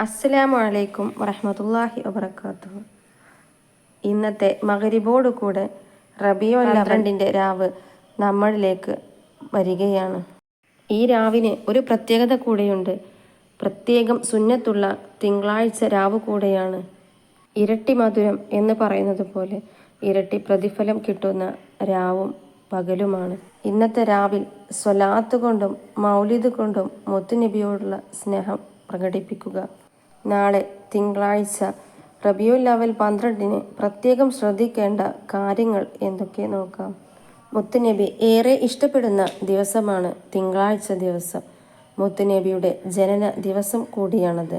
അസ്സലാമു അലൈക്കും വറഹ്മത്തുള്ളാഹി വബറകാതുഹു. ഇന്നത്തെ മഗ്‌രിബോട് കൂടെ റബീഉൽ അവ്വലിന്റെ രാവ് നമ്മളിലേക്ക് വരികയാണ്. ഈ രാവിന് ഒരു പ്രത്യേകത കൂടെയുണ്ട്. പ്രത്യേകം സുന്നത്തുള്ള തിങ്കളാഴ്ച രാവ് കൂടെയാണ്. ഇരട്ടി മധുരം എന്ന് പറയുന്നത് പോലെ ഇരട്ടി പ്രതിഫലം കിട്ടുന്ന രാവും പകലുമാണ്. ഇന്നത്തെ രാവിൽ സ്വലാത്ത് കൊണ്ടും മൗലിദ് കൊണ്ടും മുത്തുനബിയോടുള്ള സ്നേഹം പ്രകടിപ്പിക്കുക. നാളെ തിങ്കളാഴ്ച റബീഉൽ അവ്വൽ 12-ന് പ്രത്യേകം ശ്രദ്ധിക്കേണ്ട കാര്യങ്ങൾ എന്തൊക്കെ നോക്കാം. മുത്തുനബി ഏറെ ഇഷ്ടപ്പെടുന്ന ദിവസമാണ് തിങ്കളാഴ്ച ദിവസം. മുത്തുനബിയുടെ ജനന ദിവസം കൂടിയാണത്.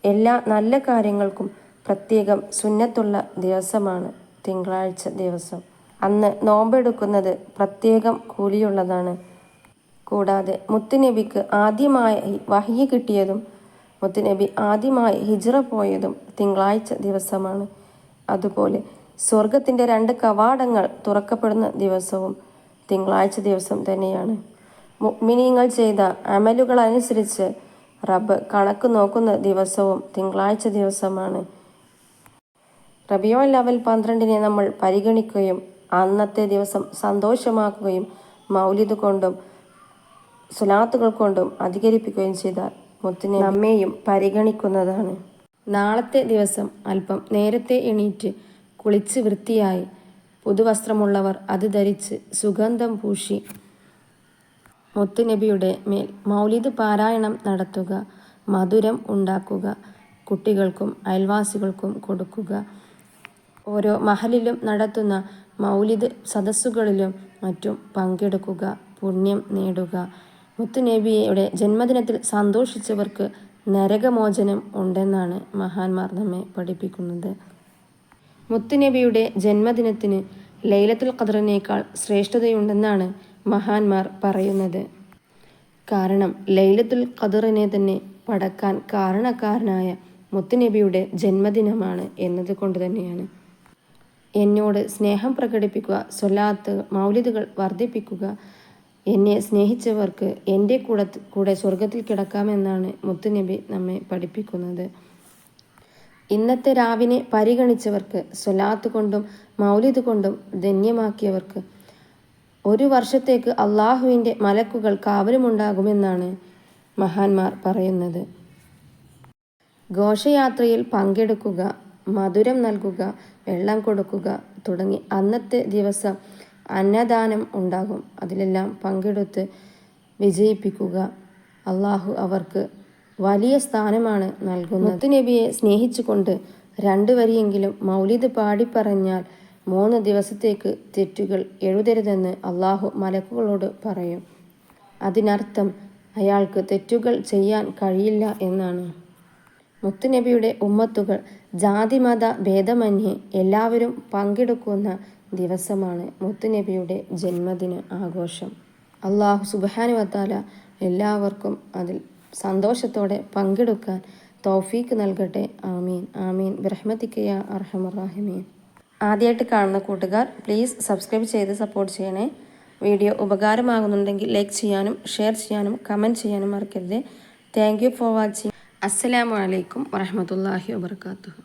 എല്ലാ നല്ല കാര്യങ്ങൾക്കും പ്രത്യേകം സുന്നത്തുള്ള ദിവസമാണ് തിങ്കളാഴ്ച ദിവസം. അന്ന് നോമ്പെടുക്കുന്നത് പ്രത്യേകം കൂലിയുള്ളതാണ്. കൂടാതെ മുത്തുനബിക്ക് ആദ്യമായി വഹ്യ് കിട്ടിയതും മുത്തുനബി ആദ്യമായി ഹിജ്റ പോയതും തിങ്കളാഴ്ച ദിവസമാണ്. അതുപോലെ സ്വർഗത്തിൻ്റെ 2 കവാടങ്ങൾ തുറക്കപ്പെടുന്ന ദിവസവും തിങ്കളാഴ്ച ദിവസം തന്നെയാണ്. മുഅ്മിനീങ്ങൾ ചെയ്ത അമലുകളനുസരിച്ച് റബ്ബ് കണക്ക് നോക്കുന്ന ദിവസവും തിങ്കളാഴ്ച ദിവസമാണ്. റബീഉൽ അവ്വൽ 12-നെ നമ്മൾ പരിഗണിക്കുകയും അന്നത്തെ ദിവസം സന്തോഷമാക്കുകയും മൗലിദ് കൊണ്ടും സ്വലാത്തുകൾ കൊണ്ടും അധികരിപ്പിക്കുകയും ചെയ്താൽ മുത്തുനബി നമ്മെയും പരിഗണിക്കുന്നതാണ്. നാളത്തെ ദിവസം അല്പം നേരത്തെ എണീറ്റ് കുളിച്ച് വൃത്തിയായി പുതുവസ്ത്രമുള്ളവർ അത് ധരിച്ച് സുഗന്ധം പൂശി മുത്തുനബിയുടെ മേൽ മൗലിദ് പാരായണം നടത്തുക, മധുരം ഉണ്ടാക്കുക, കുട്ടികൾക്കും അയൽവാസികൾക്കും കൊടുക്കുക. ഓരോ മഹലിലും നടത്തുന്ന മൗലിദ് സദസ്സുകളിലും മറ്റും പങ്കെടുക്കുക, പുണ്യം നേടുക. മുത്തുനബിയുടെ ജന്മദിനത്തിൽ സന്തോഷിച്ചവർക്ക് നരകമോചനം ഉണ്ടെന്നാണ് മഹാന്മാർ നമ്മെ പഠിപ്പിക്കുന്നത്. മുത്തുനബിയുടെ ജന്മദിനത്തിന് ലൈലത്തുൽ ഖദ്റിനേക്കാൾ ശ്രേഷ്ഠതയുണ്ടെന്നാണ് മഹാന്മാർ പറയുന്നത്. കാരണം ലൈലത്തുൽ ഖദ്റിനെ തന്നെ പടക്കാൻ കാരണക്കാരനായ മുത്തുനബിയുടെ ജന്മദിനമാണ് എന്നതുകൊണ്ട് തന്നെയാണ്. എന്നോട് സ്നേഹം പ്രകടിപ്പിക്കുക, സ്വലാത്ത് മൗലിദുകൾ വർദ്ധിപ്പിക്കുക. എന്നെ സ്നേഹിച്ചവർക്ക് എൻ്റെ കൂടെ സ്വർഗത്തിൽ കിടക്കാമെന്നാണ് മുത്തുനബി നമ്മെ പഠിപ്പിക്കുന്നത്. ഇന്നത്തെ രാവിനെ പരിഗണിച്ചവർക്ക്, സ്വലാത്ത് കൊണ്ടും മൗലിദ് കൊണ്ടും ധന്യമാക്കിയവർക്ക് 1 വർഷത്തേക്ക് അള്ളാഹുവിൻ്റെ മലക്കുകൾ കാവലുമുണ്ടാകുമെന്നാണ് മഹാന്മാർ പറയുന്നത്. ഘോഷയാത്രയിൽ പങ്കെടുക്കുക, മധുരം നൽകുക, വെള്ളം കൊടുക്കുക തുടങ്ങി അന്നത്തെ ദിവസം അന്നദാനം ഉണ്ടാകും. അതിലെല്ലാം പങ്കെടുത്ത് വിജയിപ്പിക്കുക. അള്ളാഹു അവർക്ക് വലിയ സ്ഥാനമാണ് നൽകുന്നത്. മുത്തുനബിയെ സ്നേഹിച്ചുകൊണ്ട് 2 വരിയെങ്കിലും മൗലിദ് പാടിപ്പറഞ്ഞാൽ 3 ദിവസത്തേക്ക് തെറ്റുകൾ എഴുതരുതെന്ന് അള്ളാഹു മലക്കുകളോട് പറയും. അതിനർത്ഥം അയാൾക്ക് തെറ്റുകൾ ചെയ്യാൻ കഴിയില്ല എന്നാണ്. മുത്തുനബിയുടെ ഉമ്മത്തുകൾ ജാതിമത ഭേദമന്യേ എല്ലാവരും പങ്കെടുക്കുന്ന ദിവസമാണ് മുത്തുനബിയുടെ ജന്മദിന ആഘോഷം. അള്ളാഹു സുബ്ഹാനഹു വ തആല എല്ലാവർക്കും അതിൽ സന്തോഷത്തോടെ പങ്കെടുക്കാൻ തൗഫീക്ക് നൽകട്ടെ. ആമീൻ ആമീൻ ബിറഹ്മതിക യാ അർഹമർ റഹീമീൻ. ആദ്യമായിട്ട് കാണുന്ന കൂട്ടുകാർ പ്ലീസ് സബ്സ്ക്രൈബ് ചെയ്ത് സപ്പോർട്ട് ചെയ്യണേ. വീഡിയോ ഉപകാരമാകുന്നുണ്ടെങ്കിൽ ലൈക്ക് ചെയ്യാനും ഷെയർ ചെയ്യാനും കമൻറ്റ് ചെയ്യാനും മറക്കരുത്. Thank you for watching. അസ്സലാമു അലൈക്കും വറഹ്മത്തുള്ളാഹി വബറകാതുഹു.